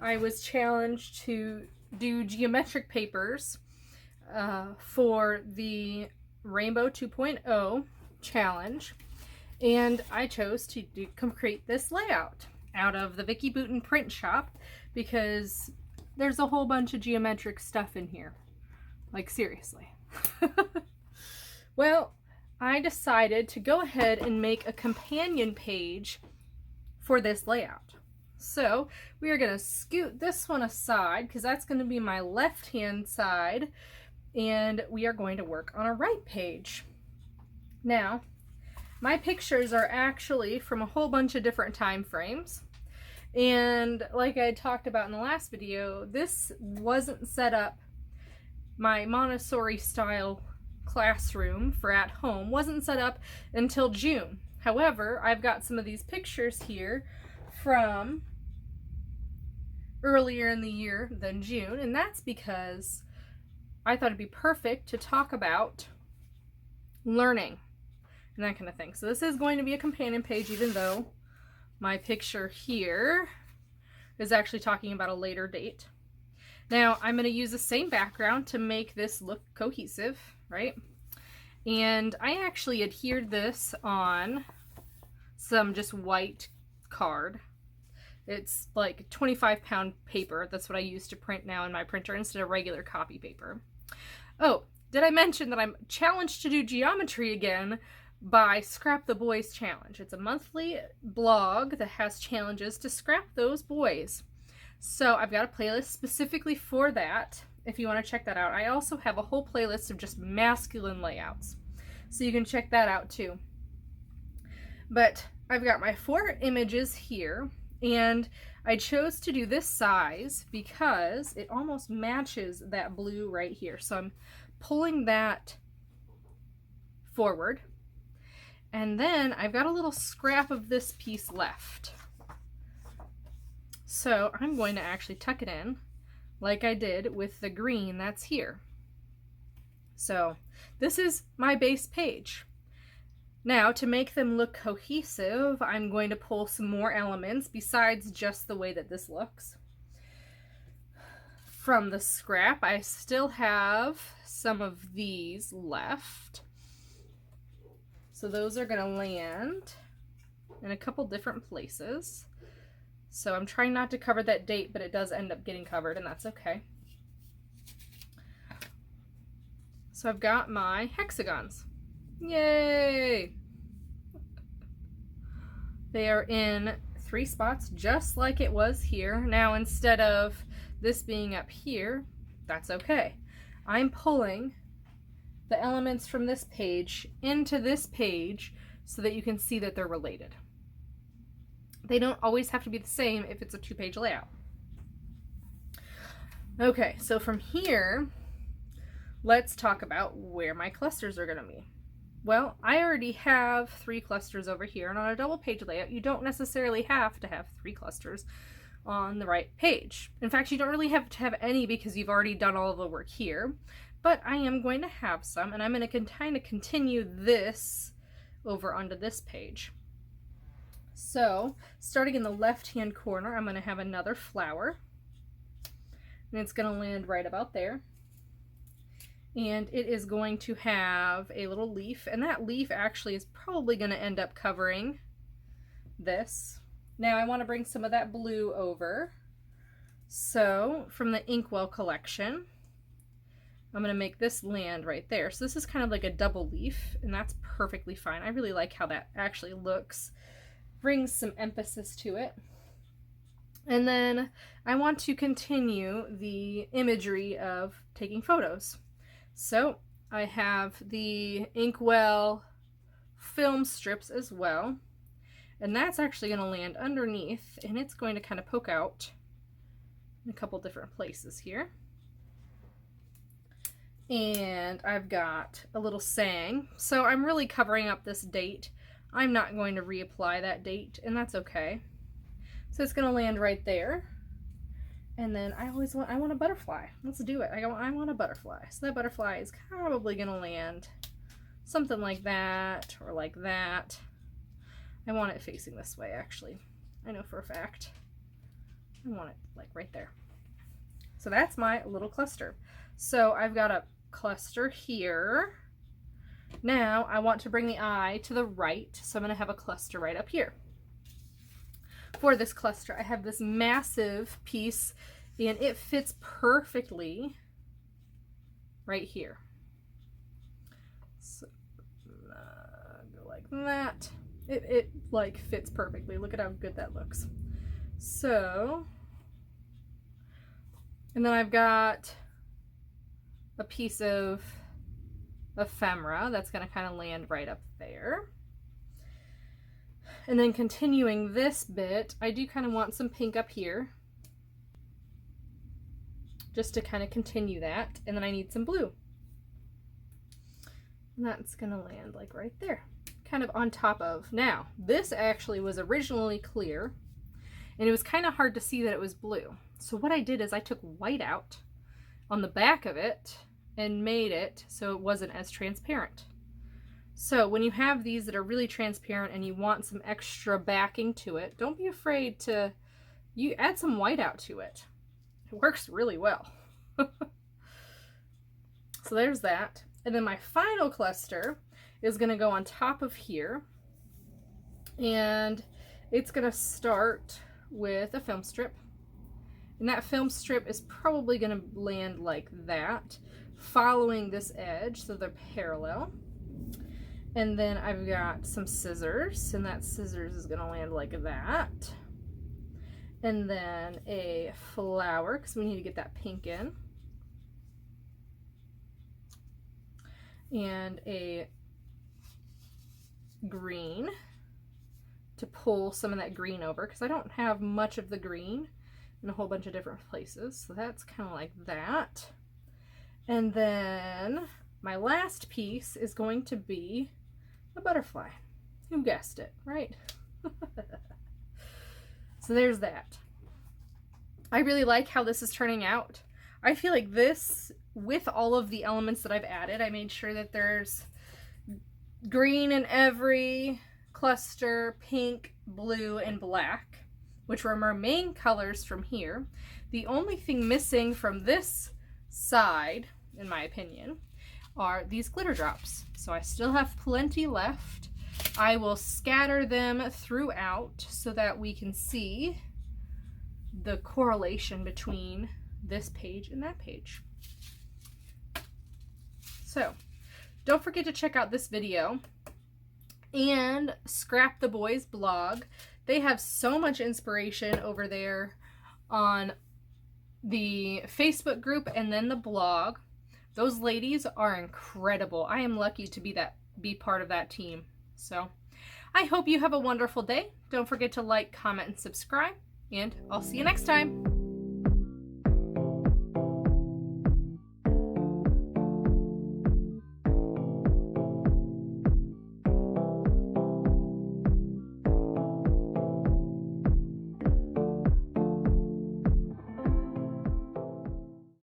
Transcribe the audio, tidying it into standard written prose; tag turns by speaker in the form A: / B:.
A: I was challenged to do geometric papers for the Rainbow 2.0 challenge, and I chose to create this layout out of the Vicky Booten print shop because there's a whole bunch of geometric stuff in here. Like, seriously. Well, I decided to go ahead and make a companion page for this layout. So we are going to scoot this one aside because that's going to be my left hand side, and we are going to work on a right page. Now, my pictures are actually from a whole bunch of different time frames, and like I talked about in the last video, this wasn't set up. My Montessori style classroom for at home wasn't set up until June. However, I've got some of these pictures here from earlier in the year than June, and that's because I thought it'd be perfect to talk about learning and that kind of thing. So this is going to be a companion page, even though my picture here is actually talking about a later date. Now, I'm going to use the same background to make this look cohesive, right? And I actually adhered this on some just white card. It's like 25-pound paper. That's what I use to print now in my printer instead of regular copy paper. Oh, did I mention that I'm challenged to do geometry again by Scrap the Boys Challenge? It's a monthly blog that has challenges to scrap those boys. So I've got a playlist specifically for that if you want to check that out. I also have a whole playlist of just masculine layouts, so you can check that out too. But I've got my 4 images here, and I chose to do this size because it almost matches that blue right here. So I'm pulling that forward, and then I've got a little scrap of this piece left. So I'm going to actually tuck it in like I did with the green that's here. So this is my base page. Now, to make them look cohesive, I'm going to pull some more elements besides just the way that this looks. From the scrap, I still have some of these left. So those are going to land in a couple different places. So I'm trying not to cover that date, but it does end up getting covered, and that's okay. So I've got my hexagons. Yay! They are in 3 spots, just like it was here. Now, instead of this being up here, that's okay. I'm pulling the elements from this page into this page so that you can see that they're related. They don't always have to be the same if it's a 2-page layout. Okay, so from here, let's talk about where my clusters are going to be. Well, I already have 3 clusters over here, and on a double page layout, you don't necessarily have to have 3 clusters on the right page. In fact, you don't really have to have any because you've already done all of the work here, but I am going to have some, and I'm going to kind of continue this over onto this page. So, starting in the left-hand corner, I'm going to have another flower, and it's going to land right about there. And it is going to have a little leaf, and that leaf actually is probably going to end up covering this. Now I want to bring some of that blue over. So from the Inkwell collection, I'm going to make this land right there. So this is kind of like a double leaf, and that's perfectly fine. I really like how that actually looks. Brings some emphasis to it. And then I want to continue the imagery of taking photos. So I have the Inkwell film strips as well, and that's actually going to land underneath, and it's going to kind of poke out in a couple different places here. And I've got a little saying, so I'm really covering up this date. I'm not going to reapply that date, and that's okay. So it's going to land right there. And then I want a butterfly. Let's do it. I want a butterfly. So that butterfly is probably going to land something like that or like that. I want it facing this way, actually. I know for a fact. I want it like right there. So that's my little cluster. So I've got a cluster here. Now I want to bring the eye to the right, so I'm going to have a cluster right up here. For this cluster, I have this massive piece, and it fits perfectly right here. So go like that. It like fits perfectly. Look at how good that looks. So, and then I've got a piece of ephemera that's going to kind of land right up there. And then continuing this bit, I do kind of want some pink up here, just to kind of continue that. And then I need some blue. And that's going to land like right there, kind of on top of. Now, this actually was originally clear, and it was kind of hard to see that it was blue. So what I did is I took white out on the back of it and made it so it wasn't as transparent. So when you have these that are really transparent and you want some extra backing to it, don't be afraid to add some white out to it. It works really well. So there's that. And then my final cluster is going to go on top of here, and it's going to start with a film strip. And that film strip is probably going to land like that, following this edge so they're parallel. And then I've got some scissors, and that scissors is going to land like that. And then a flower, because we need to get that pink in. And a green to pull some of that green over, because I don't have much of the green in a whole bunch of different places. So that's kind of like that. And then my last piece is going to be a butterfly. Who guessed it, right? So there's that. I really like how this is turning out. I feel like this, with all of the elements that I've added, I made sure that there's green in every cluster, pink, blue, and black, which were my main colors from here. The only thing missing from this side, in my opinion, are these glitter drops. So I still have plenty left. I will scatter them throughout so that we can see the correlation between this page and that page. So don't forget to check out this video and Scrap the Boys blog. They have so much inspiration over there on the Facebook group and then the blog. Those ladies are incredible. I am lucky to be part of that team. So I hope you have a wonderful day. Don't forget to like, comment, and subscribe, and I'll see you next time.